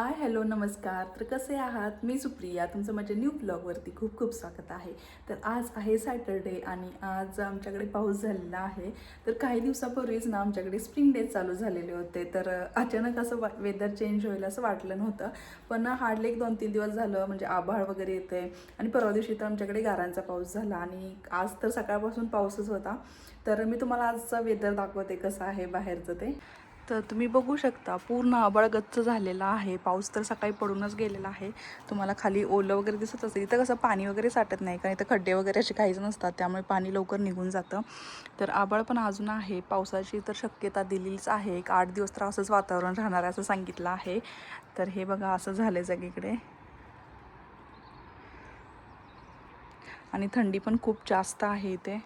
Hi hello नमस्कार. तर कसे आहात? मी सुप्रिया, तुमचं माझ्या न्यू ब्लॉगवरती खूप खूप स्वागत आहे. तर आज आहे सॅटरडे आणि आज आमच्याकडे पाऊस झालेला आहे. तर काही दिवसापूर्वीच ना आमच्याकडे स्प्रिंग डे चालू झालेले होते. तर अचानक असं वेदर चेंज होईल असं वाटलं नव्हतं. पण हार्डली एक 2-3 दिवस झालं म्हणजे आभाळ वगैरे येते आणि परवा दिवशी तर आमच्याकडे गारांचा पाऊस झाला आणि आज तर सकाळपासून पाऊसच होता. तर मी तुम्हाला आजचा वेदर दाखवते कसं आहे बाहेरचं ते. तर तुम्ही बघू शकता पूर्ण आभाळ गच्च झालेला आहे. पाऊस तर सकाळी पडूनच गेलेला आहे. तुम्हाला खाली ओलं वगैरे दिसत असेल. इथं कसं पाणी वगैरे साठत नाही कारण इथं खड्डे वगैरे असे काहीच नसतात, त्यामुळे पाणी लवकर निघून जातं. तर आभाळ पण अजून आहे. पावसाची तर शक्यता दिलीच आहे. एक 8 दिवस तर असंच वातावरण राहणार आहे असं सांगितलं आहे. तर हे बघा असं झालं सगळीकडे आणि थंडी पण खूप जास्त आहे इथे.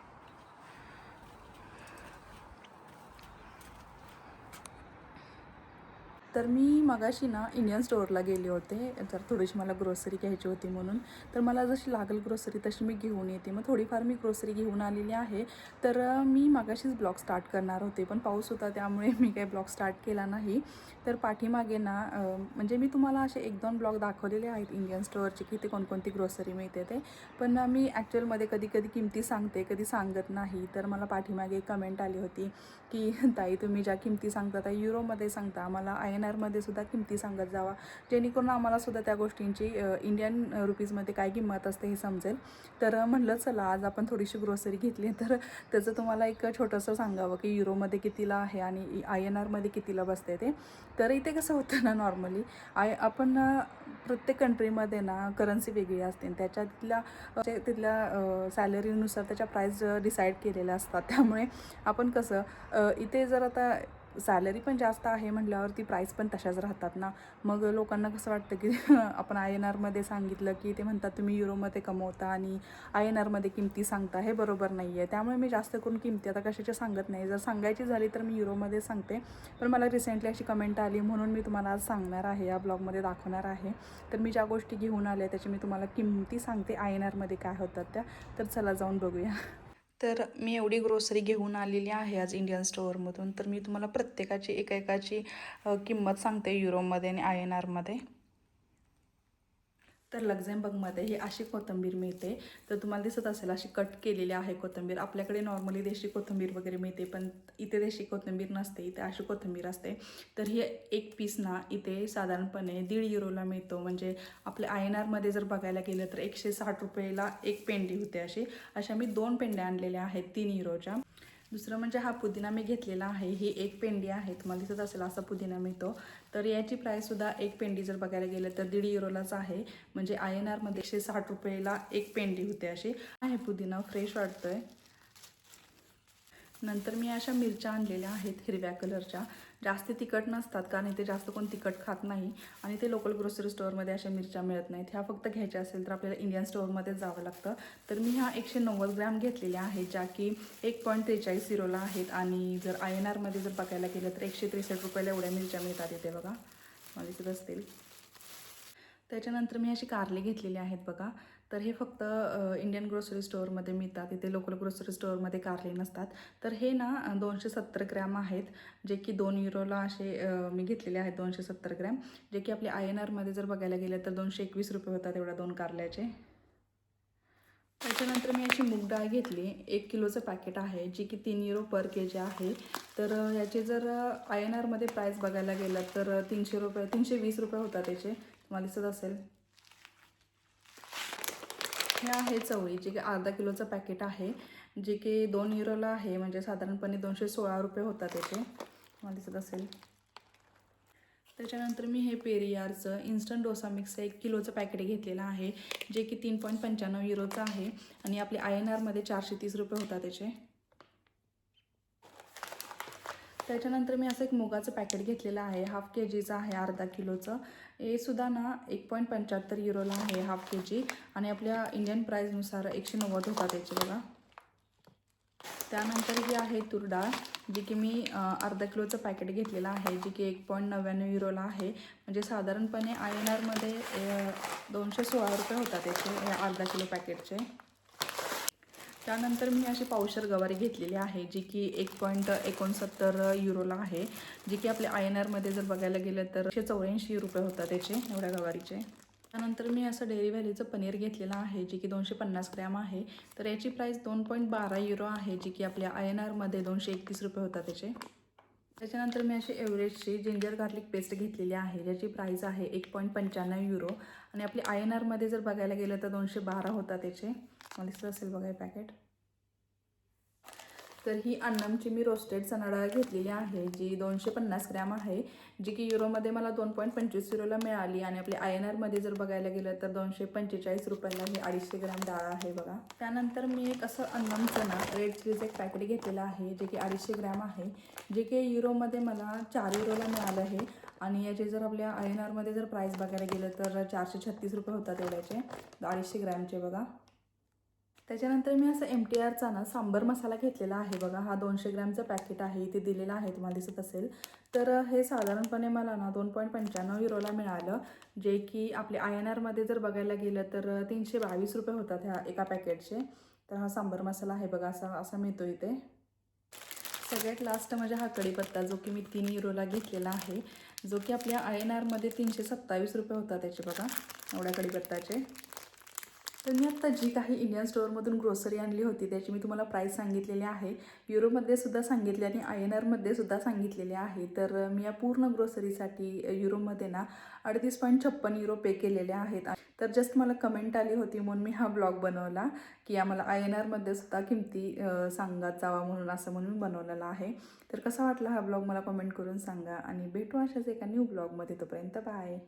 तर मी मगाशी ना इंडियन स्टोअरला गेले होते. तर थोडीशी मला ग्रोसरी घ्यायची होती म्हणून. तर मला जशी लागेल ग्रोसरी तशी मी घेऊन येते. मग थोडीफार मी ग्रोसरी घेऊन आलेली आहे. तर मी मगाशीच ब्लॉग स्टार्ट करणार होते, पण पाऊस होता त्यामुळे मी काही ब्लॉग स्टार्ट केला नाही. तर पाठीमागे ना म्हणजे मी तुम्हाला असे 1-2 ब्लॉग दाखवलेले आहेत इंडियन स्टोअरचे की ते कोणकोणती ग्रोसरी मिळते ते. पण मी ॲक्च्युअलमध्ये कधी कधी किमती सांगते, कधी सांगत नाही. तर मला पाठीमागे एक कमेंट आली होती की ताई तुम्ही ज्या किमती सांगता त्या युरोमध्ये सांगता, आम्हाला INR सुद्धा किमती सांगत जावा, जेणेकरून आम्हालासुद्धा त्या गोष्टींची इंडियन रुपीजमध्ये काय किंमत असते हे समजेल. तर म्हणलं चला आज आपण थोडीशी ग्रोसरी घेतली तर त्याचं तुम्हाला एक छोटंसं सांगावं की युरोमध्ये कितीला आहे आणि INR कितीला बसते ते. तर इथे कसं होतं ना नॉर्मली आपण प्रत्येक कंट्रीमध्ये ना करन्सी वेगळी असते आणि तिथल्या सॅलरीनुसार त्याच्या प्राईस डिसाईड केलेल्या असतात. त्यामुळे आपण कसं इथे जर आता सॅलरी पण जास्त आहे म्हटल्यावरती प्राईस पण तशाच राहतात ना. मग लोकांना कसं वाटतं की आपण INR सांगितलं की ते म्हणतात तुम्ही युरोमध्ये कमवता आणि INR किमती सांगता, हे बरोबर नाही आहे. त्यामुळे मी जास्त करून किमती आता कशाच्या सांगत नाही. जर सांगायची झाली तर मी युरोमध्ये सांगते. पण मला रिसेंटली अशी कमेंट आली म्हणून मी तुम्हाला आज सांगणार आहे, या ब्लॉगमध्ये दाखवणार आहे. तर मी ज्या गोष्टी घेऊन आल्या त्याची मी तुम्हाला किमती सांगते INR काय होतात त्या. तर चला जाऊन बघूया. तर मी एवढी ग्रोसरी घेऊन आलेली आहे आज इंडियन स्टोअरमधून. तर मी तुम्हाला प्रत्येकाची एकेकाची किंमत सांगते युरोमध्ये आणि INR. तर लक्झेंबर्गमध्ये ही अशी कोथिंबीर मिळते. तर तुम्हाला दिसत असेल अशी कट केलेली आहे कोथिंबीर. आपल्याकडे नॉर्मली देशी कोथिंबीर वगैरे मिळते, पण इथे देशी कोथिंबीर नसते, इथे अशी कोथिंबीर असते. तर ही एक पीस ना इथे साधारणपणे 1.5 युरोला मिळतो. म्हणजे आपल्या INR जर बघायला गेलं तर 160 रुपयाला एक पेंडी होते. अशा मी 2 पेंड्या आणलेल्या आहेत 3 युरोच्या. दुसरं म्हणजे हा पुदिना मी घेतलेला आहे. ही एक पेंडी आहे, तुम्हाला दिसत असेल असा पुदिना मिळतो. तर याची प्राईससुद्धा एक पेंडी जर बघायला गेलं तर 1.5 युरोलाच आहे. म्हणजे INR 160 रुपयाला एक पेंडी होते. अशी आहे. पुदिना फ्रेश वाटतोय. नंतर मी अशा मिरच्या आणलेल्या आहेत हिरव्या कलरच्या. जास्त तिखट नसतात कारण इथे जास्त कोण तिखट खात नाही आणि ते लोकल ग्रोसरी स्टोअरमध्ये अशा मिरच्या मिळत नाहीत. ह्या फक्त घ्यायच्या असेल तर आपल्याला इंडियन स्टोअरमध्येच जावं लागतं. तर मी ह्या 190 ग्रॅम घेतलेल्या आहेत, ज्या की 1.43 युरोला आहेत. आणि जर INR जर बघायला गेलं तर 163 रुपयाला एवढ्या मिरच्या मिळतात इथे बघा, मला दिसत असतील. त्याच्यानंतर मी अशी कारले घेतलेली आहेत बघा. तर हे फक्त इंडियन ग्रोसरी स्टोअरमध्ये मिळतात, इथे लोकल ग्रोसरी स्टोअरमध्ये कारले नसतात. तर हे ना 270 ग्रॅम आहेत, जे की 2 युरोला असे मी घेतलेले आहेत 270 ग्रॅम. जे की आपले INR जर बघायला गेलं तर 221 रुपये होतात एवढ्या 2 कारल्याचे. त्याच्यानंतर मी अशी मूग डाळ घेतली, 1 किलोचं पॅकेट आहे, जी की 3 युरो पर kg आहे. तर याचे जर INR प्राईस बघायला गेलं तर 300 रुपये 320 रुपये होतात याचे, तुम्हाला दिसत असेल. हे आहे चवळी, जे की अर्धा किलोचं पॅकेट आहे, जे की 2 युरोला आहे. म्हणजे साधारणपणे 216 रुपये होतात याचे, तुम्हाला दिसत असेल. त्याच्यानंतर मी हे पेरियारचं इन्स्टंट डोसा मिक्स 1 किलोचं पॅकेट घेतलेलं आहे, जे की 3.95 युरोचं आहे आणि आपले INR 430 रुपये होतात त्याचे. त्याच्यानंतर मी असं एक मुगाचं पॅकेट घेतलेलं आहे, हाफ kgचं आहे, अर्धा किलोचं. हे सुद्धा ना 1.75 युरोला आहे हाफ kg आणि आपल्या इंडियन प्राईजनुसार 190 होतात त्याचे बघा. त्यानंतर ही आहे तूर डाळ, जी की मी अर्धा किलोचं पॅकेट घेतलेलं आहे, जी की 1.99 युरोला आहे. म्हणजे साधारणपणे INR 216 रुपये होतात याचे, या अर्धा किलो पॅकेटचे. त्यानंतर मी अशी पावशर गवारी घेतलेली आहे, जी की 1.69 युरोला आहे, जी की आपल्या INRमध्ये जर बघायला गेलं तर 184 रुपये होतात त्याचे एवढ्या गवारीचे. त्यानंतर मी असं डेअरी व्हॅलीचं पनीर घेतलेलं आहे, जे की 250 ग्रॅम आहे. तर याची प्राईस 2.12 युरो आहे, जी की आपल्या INRमध्ये 231 रुपये होतात त्याचे. त्याच्यानंतर मी अशी एव्हरेस्टची जिंजर गार्लिक पेस्ट घेतलेली आहे, ज्याची प्राईस आहे 1.95 युरो आणि आपली INRमध्ये जर बघायला गेलं तर 212 होता त्याचे. मला दिसत असेल बघा हे पॅकेट. तर ही अन्नमची मी रोस्टेड चणा डाळ घेतलेली आहे, जी 250 ग्रॅम आहे, जी की युरोमध्ये मला 2.25 युरोला मिळाली आणि आपल्या INRमध्ये जर बघायला गेलं तर 245 रुपयाला ही 250 ग्रॅम डाळ आहे बघा. त्यानंतर मी एक असं अन्नम चणा रेड चिलीचं एक पॅकेट घेतलेलं आहे, जे की 250 ग्रॅम आहे, जे की युरोमध्ये मला 4 युरोला मिळालं आहे आणि याचे जर आपल्या INRमध्ये जर प्राईस बघायला गेलं तर 436 रुपये होतात एवढ्याचे 250 ग्रॅमचे बघा. त्याच्यानंतर मी असं MTRचा ना सांबर मसाला घेतलेला आहे बघा. हा 200 ग्रॅमचं पॅकेट आहे, इथे दिलेलं आहे, तुम्हाला दिसत असेल. तर हे साधारणपणे मला ना 2.95 युरोला मिळालं, जे की आपले INRमध्ये जर बघायला गेलं तर 322 रुपये होतात ह्या एका पॅकेटचे. तर हा सांबर मसाला आहे बघा, असा मिळतो इथे. सगळ्यात लास्ट म्हणजे हा कढीपत्ता, जो की मी 3 युरोला घेतलेला आहे, जो की आपल्या INRमध्ये 327 रुपये होता त्याचे बघा, एवढ्या कढीपत्ताचे. तर मी आत्ता जी काही इंडियन स्टोअरमधून ग्रोसरी आणली होती त्याची मी तुम्हाला प्राईस सांगितलेली आहे. युरोमध्ये सुद्धा सांगितले आणि INRमध्ये सुद्धा सांगितलेले आहे. तर मी या पूर्ण ग्रोसरीसाठी युरोमध्ये ना 38.56 युरो पे केलेले आहेत. तर जस्ट मला कमेंट आली होती म्हणून मी हा ब्लॉग बनवला, की आम्हाला INRमध्ये सुद्धा किमती सांगत जावा म्हणून, असं म्हणून बनवलेला आहे. तर कसा वाटला हा ब्लॉग मला कमेंट करून सांगा आणि भेटू अशाच एका न्यू ब्लॉगमध्ये. तोपर्यंत बाय.